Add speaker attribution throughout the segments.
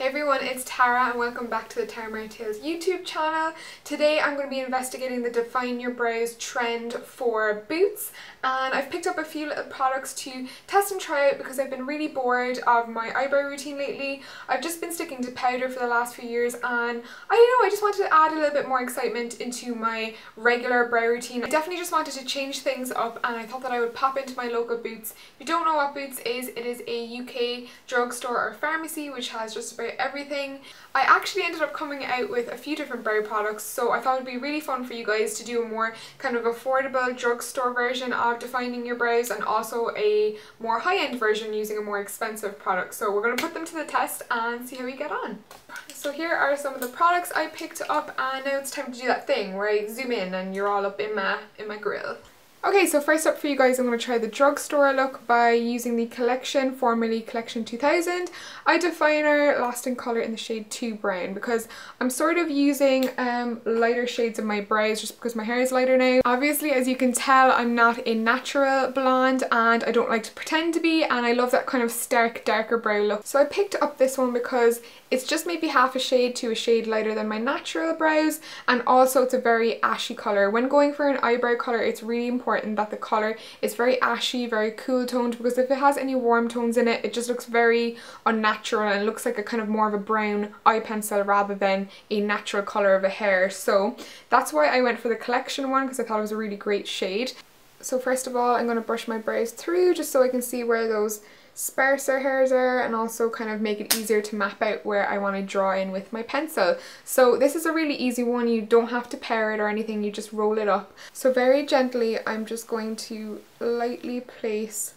Speaker 1: Hey everyone, it's Tara and welcome back to the Tara Mary Tales YouTube channel. Today I'm going to be investigating the Define Your Brows trend for boots, and I've picked up a few little products to test and try out because I've been really bored of my eyebrow routine lately. I've just been sticking to powder for the last few years and I don't know, I just wanted to add a little bit more excitement into my regular brow routine. I definitely just wanted to change things up and I thought that I would pop into my local Boots. If you don't know what Boots is, it is a UK drugstore or pharmacy which has just about everything. I actually ended up coming out with a few different brow products, so I thought it would be really fun for you guys to do a more kind of affordable drugstore version of defining your brows and also a more high-end version using a more expensive product. So we're going to put them to the test and see how we get on. So here are some of the products I picked up, and now it's time to do that thing where I zoom in and you're all up in my grill. Okay, so first up for you guys, I'm going to try the drugstore look by using the Collection, formerly Collection 2000 eye definer lasting colour in the shade 2 brown, because I'm sort of using lighter shades of my brows just because my hair is lighter now. Obviously, as you can tell, I'm not a natural blonde and I don't like to pretend to be, and I love that kind of stark darker brow look. So I picked up this one because it's just maybe half a shade to a shade lighter than my natural brows, and also it's a very ashy colour. When going for an eyebrow colour, it's really important that the colour is very ashy, very cool toned, because if it has any warm tones in it, it just looks very unnatural and it looks like a kind of more of a brown eye pencil rather than a natural colour of a hair. So that's why I went for the Collection one, because I thought it was a really great shade. So first of all, I'm going to brush my brows through just so I can see where those sparser hairs are and also kind of make it easier to map out where I want to draw in with my pencil. So this is a really easy one, you don't have to pair it or anything, you just roll it up. So very gently I'm just going to lightly place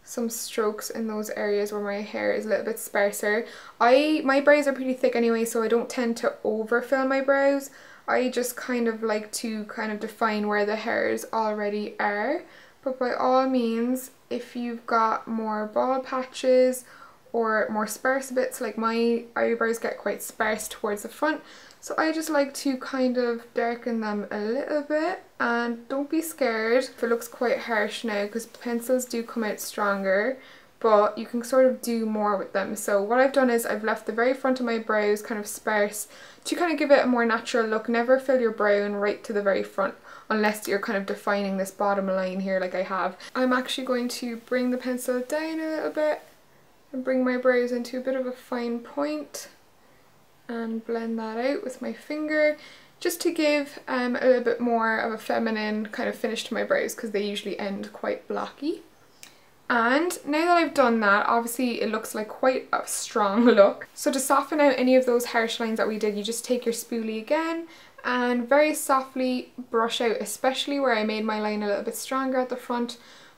Speaker 1: some strokes in those areas where my hair is a little bit sparser. My brows are pretty thick anyway, so I don't tend to overfill my brows. I just kind of like to define where the hairs already are. But by all means, if you've got more bald patches or more sparse bits, like my eyebrows get quite sparse towards the front, so I just like to kind of darken them a little bit. And don't be scared if it looks quite harsh now, because pencils do come out stronger, but you can sort of do more with them. So what I've done is I've left the very front of my brows kind of sparse to kind of give it a more natural look. Never fill your brow in right to the very front unless you're kind of defining this bottom line here like I have. I'm actually going to bring the pencil down a little bit and bring my brows into a bit of a fine point and blend that out with my finger, just to give a little bit more of a feminine kind of finish to my brows, because they usually end quite blocky. And now that I've done that, obviously it looks like quite a strong look. So to soften out any of those harsh lines that we did, you just take your spoolie again and very softly brush out, especially where I made my line a little bit stronger at the front.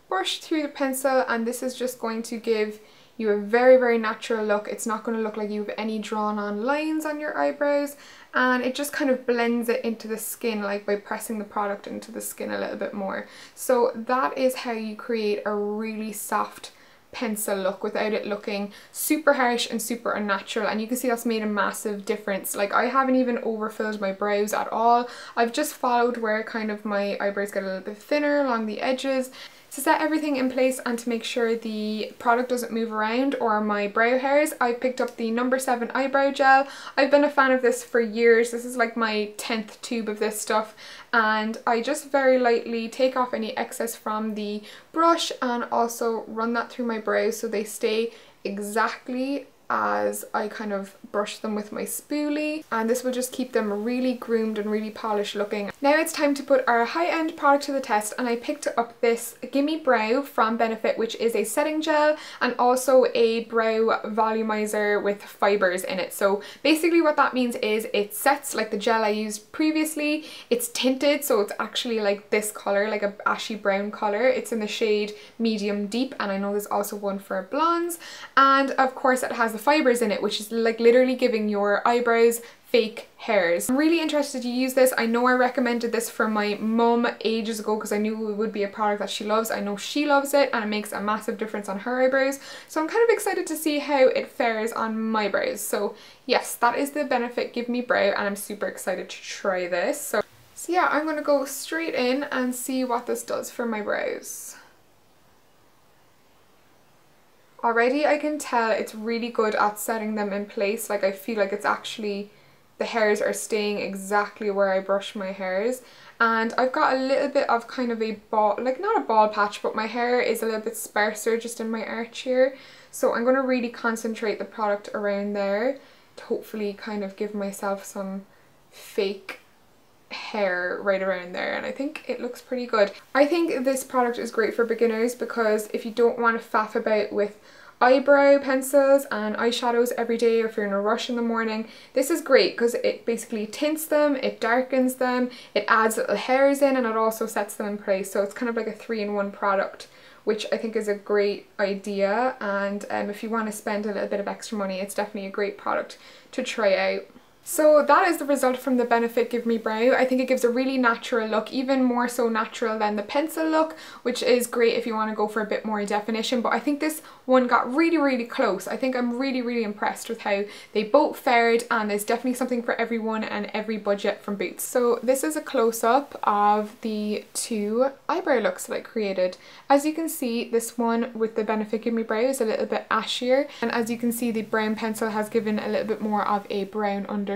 Speaker 1: Brush through the pencil, and this is just going to give you a very, very natural look. It's not going to look like you have any drawn on lines on your eyebrows, and it just kind of blends it into the skin, like by pressing the product into the skin a little bit more. So that is how you create a really soft pencil look without it looking super harsh and super unnatural. And you can see that's made a massive difference. Like, I haven't even overfilled my brows at all. I've just followed where kind of my eyebrows get a little bit thinner along the edges. To set everything in place and to make sure the product doesn't move around or my brow hairs, I've picked up the No. 7 eyebrow gel. I've been a fan of this for years. This is like my 10th tube of this stuff, and I just very lightly take off any excess from the brush and also run that through my brows so they stay exactly as I kind of brush them with my spoolie, and this will just keep them really groomed and really polished looking. Now it's time to put our high-end product to the test, and I picked up this Gimme Brow from Benefit, which is a setting gel and also a brow volumizer with fibres in it. So basically what that means is it sets like the gel I used previously. It's tinted, so it's actually like this colour, like a ashy brown colour. It's in the shade medium deep, and I know there's also one for blondes, and of course it has the fibres in it, which is like literally giving your eyebrows fake hairs. I'm really interested to use this. I know I recommended this for my mum ages ago because I knew it would be a product that she loves. I know she loves it and it makes a massive difference on her eyebrows. So I'm kind of excited to see how it fares on my brows. So yes, that is the Benefit Give Me Brow, and I'm super excited to try this. So yeah, I'm going to go straight in and see what this does for my brows. Already I can tell it's really good at setting them in place. Like I feel like it's actually, the hairs are staying exactly where I brush my hairs. And I've got a little bit of kind of a ball, like not a bald patch, but my hair is a little bit sparser just in my arch here. So I'm going to really concentrate the product around there to hopefully kind of give myself some fake hair right around there, and I think it looks pretty good. I think this product is great for beginners because if you don't want to faff about with eyebrow pencils and eyeshadows every day, or if you're in a rush in the morning, this is great because it basically tints them, it darkens them, it adds little hairs in, and it also sets them in place. So it's kind of like a 3-in-1 product, which I think is a great idea. And if you want to spend a little bit of extra money, it's definitely a great product to try out. So that is the result from the Benefit Give Me Brow. I think it gives a really natural look, even more so natural than the pencil look, which is great if you want to go for a bit more definition. But I think this one got really close. I think I'm really impressed with how they both fared, and there's definitely something for everyone and every budget from Boots. So this is a close-up of the 2 eyebrow looks that I created. As you can see, this one with the Benefit Give Me Brow is a little bit ashier, and as you can see, the brown pencil has given a little bit more of a brown undertones.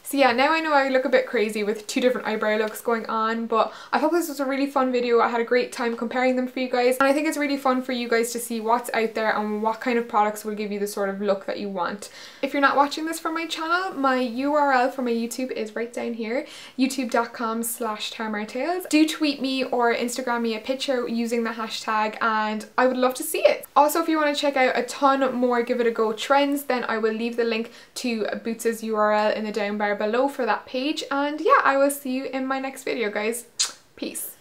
Speaker 1: So yeah, now I know I look a bit crazy with 2 different eyebrow looks going on, but I hope this was a really fun video. I had a great time comparing them for you guys, and I think it's really fun for you guys to see what's out there and what kind of products will give you the sort of look that you want. If you're not watching this from my channel, my URL for my YouTube is right down here, youtube.com/TaramarTales. Do tweet me or Instagram me a picture using the hashtag, and I would love to see it. Also, if you want to check out a ton more Give It a Go trends, then I will leave the link to Boots' URL in the down bar below for that page. And yeah, I will see you in my next video, guys. Peace.